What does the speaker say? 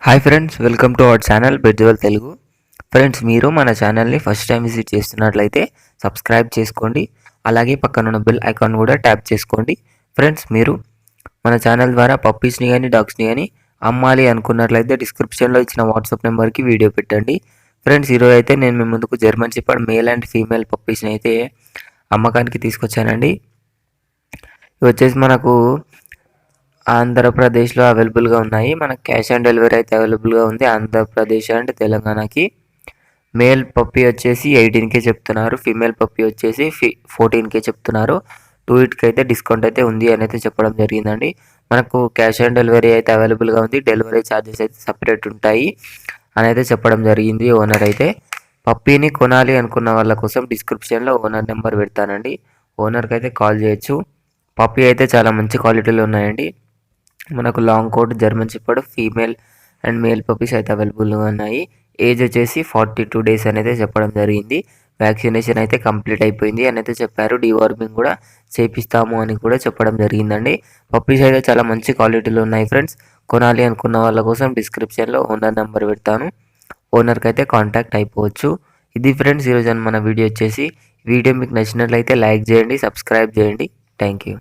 Hi friends, welcome to our channel బెడ్జవల్ Telugu. Friends, మీరు మన ఛానల్ని ఫస్ట్ టైం విజిట్ చేస్తున్నట్లయితే సబ్స్క్రైబ్ చేసుకోండి. అలాగే పక్కనున్న బెల్ ఐకాన్ కూడా ట్యాప్ చేసుకోండి. ఫ్రెండ్స్, మీరు మన ఛానల్ ద్వారా పప్పీస్ని కానీ డాగ్స్ని కానీ అమ్మాలి అనుకున్నట్లయితే డిస్క్రిప్షన్లో ఇచ్చిన వాట్సాప్ నెంబర్కి వీడియో పెట్టండి. ఫ్రెండ్స్, ఈరోజు అయితే నేను మీ ముందుకు German shepherd male and female పప్పీస్ని అయితే అమ్మకానికి తీసుకొచ్చానండి. ఇవి వచ్చేసి మనకు ఆంధ్రప్రదేశ్లో అవైలబుల్గా ఉన్నాయి. మనకు క్యాష్ ఆన్ డెలివరీ అయితే అవైలబుల్గా ఉంది ఆంధ్రప్రదేశ్ అండ్ తెలంగాణకి. మేల్ పప్పీ వచ్చేసి 18K చెప్తున్నారు, ఫీమేల్ పప్పీ వచ్చేసి 14K చెప్తున్నారు. 2 వీటికి అయితే డిస్కౌంట్ అయితే ఉంది అని అయితే చెప్పడం జరిగిందండి. మనకు క్యాష్ ఆన్ డెలివరీ అయితే అవైలబుల్గా ఉంది, డెలివరీ ఛార్జెస్ అయితే సపరేట్ ఉంటాయి అని అయితే చెప్పడం జరిగింది ఓనర్ అయితే. పప్పీని కొనాలి అనుకున్న వాళ్ళ కోసం డిస్క్రిప్షన్లో ఓనర్ నెంబర్ పెడతానండి, ఓనర్కి అయితే కాల్ చేయొచ్చు. పప్పీ అయితే చాలా మంచి క్వాలిటీలో ఉన్నాయండి. మనకు long coat, German shepherd, female and male puppies అయితే అవైలబుల్గా ఉన్నాయి. ఏజ్ వచ్చేసి 42 డేస్ అనేది చెప్పడం జరిగింది. వ్యాక్సినేషన్ అయితే కంప్లీట్ అయిపోయింది అని అయితే చెప్పారు. డీవార్మింగ్ కూడా చేపిస్తాము అని కూడా చెప్పడం జరిగిందండి. పప్పీస్ అయితే చాలా మంచి క్వాలిటీలో ఉన్నాయి ఫ్రెండ్స్. కొనాలి అనుకున్న వాళ్ళ కోసం డిస్క్రిప్షన్లో ఓనర్ నెంబర్ పెడతాను, ఓనర్కి అయితే కాంటాక్ట్ అయిపోవచ్చు. ఇది ఫ్రెండ్స్ ఈరోజు మన వీడియో వచ్చేసి. వీడియో మీకు నచ్చినట్లయితే లైక్ చేయండి, సబ్స్క్రైబ్ చేయండి. Thank you.